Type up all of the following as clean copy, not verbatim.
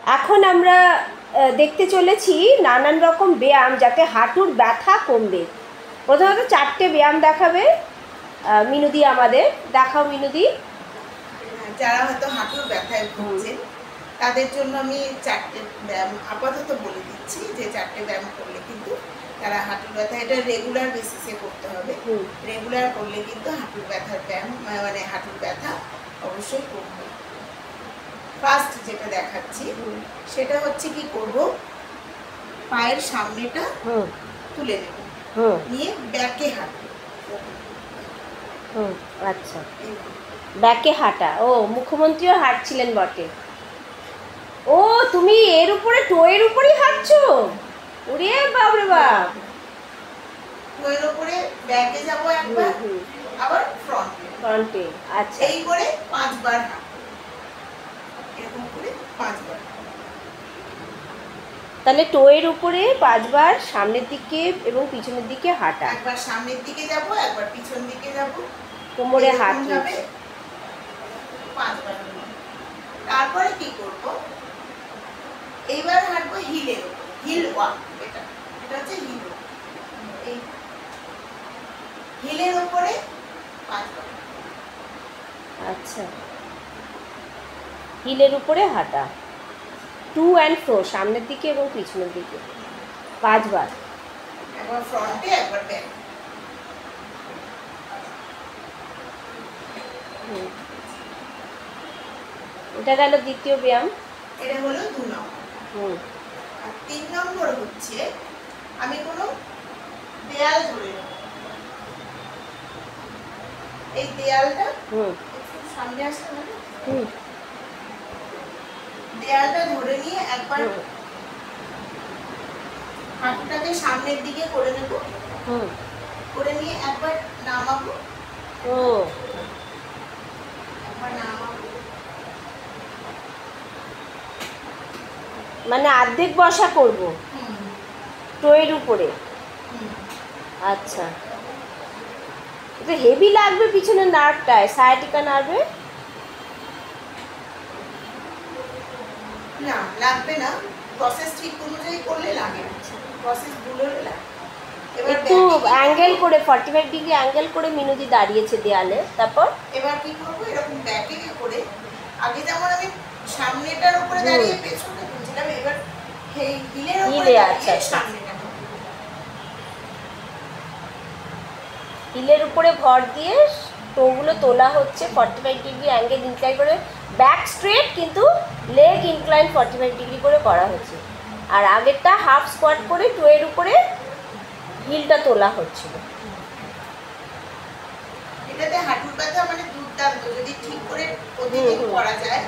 এখন আমরা দেখতে চলেছি নানান রকম ব্যায়াম যাতে হাঁটুর ব্যথা কমবে। প্রথমত 4টে ব্যায়াম দেখাবে মিনুদি আমাদের। দেখাও মিনুদি। যারা হয়তো হাঁটুর ব্যথায় ভুগছেন তাদের জন্য আমি 4টে ব্যায়াম আপাতত বলে দিচ্ছি, যে 4টে ব্যায়াম করলে কিন্তু তারা হাঁটুর ব্যথা, এটা রেগুলার বেসিসে করতে হবে। রেগুলার করলে কিন্তু হাঁটুর ব্যথার ব্যায়াম মানে হাঁটুর ব্যথা অবশ্যই কমবে। ফার্স্ট যেটা দেখাচ্ছি সেটা হচ্ছে কি করব, পায়ের সামনেটা তুলে নেব, নিয়ে ব্যাকে হাঁটবো। আচ্ছা, ব্যাকে হাঁটা। ও, মুখ্যমন্ত্রীও হাঁটছিলেন বটে। ও, তুমি এর উপরে টোয়ের উপরেই হাঁটছো? ওরে বাপরে বাপ। টোয়ের উপরে ব্যাকে যাব একবার, আবার ফ্রন্টে। আচ্ছা, এই করে 5 বার হাঁটবো, এরকম করে 5 বার। তাহলে টোয়ের উপরে 5 বার সামনের দিকে এবং পিছনের দিকে হাঁটা। একবার সামনের দিকে যাব, একবার পিছন দিকে যাব, কোমরে হাত যাবে 5 বার। তারপরে কি করব, এইবার হাঁটবো হিলের উপর, হিল ওয়াক। এটা হচ্ছে হিল ওয়াক। এই হিলের উপরে 5 বার। আচ্ছা, হিলের উপরে হাঁটা, টু অ্যান্ড ফ্রো, সামনের দিকে এবং পিছনের দিকে 5 বার। একবার ফ্রন্টে, একবার ব্যাক। এটা গেল দ্বিতীয় ব্যায়াম। এটা হলো 2 নম্বর। আর 3 নম্বর হচ্ছে আমি কোনো দেয়াল ধরে নেব। এই দেয়ালটা একটু সামনে আসতে হবে। দেয়ালটা ধরে নিয়ে একবার হাঁটুটাকে সামনের দিকে করে নেব, করে নিয়ে একবার নামাবো। একবার নামাবো, মানে অর্ধেক বসা করব টোয়ের উপরে। আচ্ছা, এটা হেভি লাগবে পিছনের নার্ভটায়, সায়াটিকা নার্ভে। না লাগবে না, প্রসেস ঠিক অনুযায়ী করলে লাগে না, প্রসেস ভুল হলে লাগে। একটু অ্যাঙ্গেল করে 45 ডিগ্রি অ্যাঙ্গেল করে মিনুদি দাঁড়িয়েছে দেয়ালে। তারপর এবার কি করব, এরকম ব্যাকে করে আগে যেমন আমি সামনেটার উপরে দাঁড়িয়ে পেছনে বুঝলাম, এবার এই হিলের উপরে দাঁড়িয়ে সামনেটা, হিলের উপরে ভর দিয়ে টোগুলো তোলা হচ্ছে 45 ডিগ্রি অ্যাঙ্গেল ইনক্লাইন করে, ব্যাক স্ট্রেট কিন্তু লেগ ইনক্লাইন 45 ডিগ্রি করে করা হচ্ছে। আর আগেরটা হাফ স্কোয়াট করে টোয়ের উপরে হিলটা তোলা হচ্ছিল। এটাতে হাঁটুর ব্যথা মানে দুর্দান্ত, যদি ঠিক করে প্রতিদিন করা যায়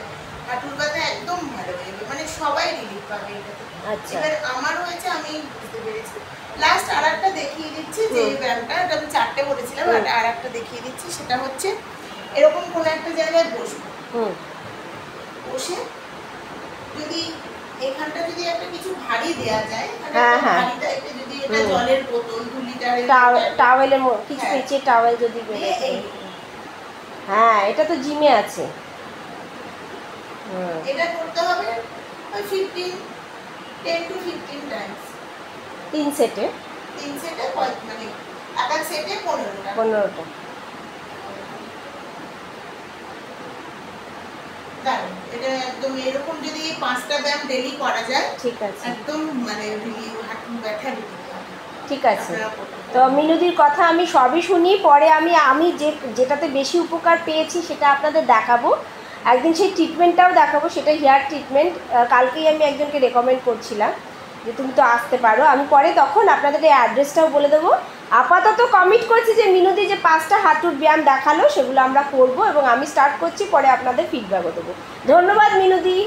হাঁটুর ব্যথা একদম ভালো হয়ে যাবে, মানে সবাই রিলিফ পাবে এটাতে। আচ্ছা, এবার আমার হয়েছে, আমি বুঝতে পেরেছি। লাস্ট আরেকটা দেখিয়ে দিচ্ছি, যে ব্যায়ামটা আমি 4টে বলেছিলাম, আরেকটা দেখিয়ে দিচ্ছি। সেটা হচ্ছে এরকম কোনো একটা জায়গায় বসবো, বসে যদি এখানটা যদি একটা কিছু ভারী দেয়া যায়, ভারী টাইপের, যদি এটা জলের বোতল 2 লিটারের টাওয়েলের কিছু নিচে টাওয়েল যদি বেড়ে যায়। হ্যাঁ, এটা তো জিমে আছে। এটা করতে হবে 10 to 15 টাইমস, 3 সেটে, মানে এক এক সেটে 15টা। এটা একদম এরকম যদি 5টা ব্যায়াম ডেইলি করা যায়, ঠিক আছে, একদম মানে হাঁটু ব্যথা রিলিফ হবে। ঠিক আছে। তো মিনুদির কথা আমি সবই শুনি, পরে আমি যেটাতে বেশি উপকার পেয়েছি সেটা আপনাদের দেখাবো। একদিন সেই ট্রিটমেন্টটাও দেখাবো, সেটা হেয়ার ট্রিটমেন্ট। কালকেই আমি একজনকে রেকমেন্ড করছিলাম যে তুমি তো আসতে পারো, আমি পরে তখন আপনাদের এই অ্যাড্রেসটাও বলে দেবো। আপাতত কমিট করছি যে মিনুদি যে 5টা হাঁটুর ব্যায়াম দেখালো সেগুলো আমরা করব, এবং আমি স্টার্ট করছি, পরে আপনাদের ফিডব্যাকও দেবো। ধন্যবাদ মিনুদি।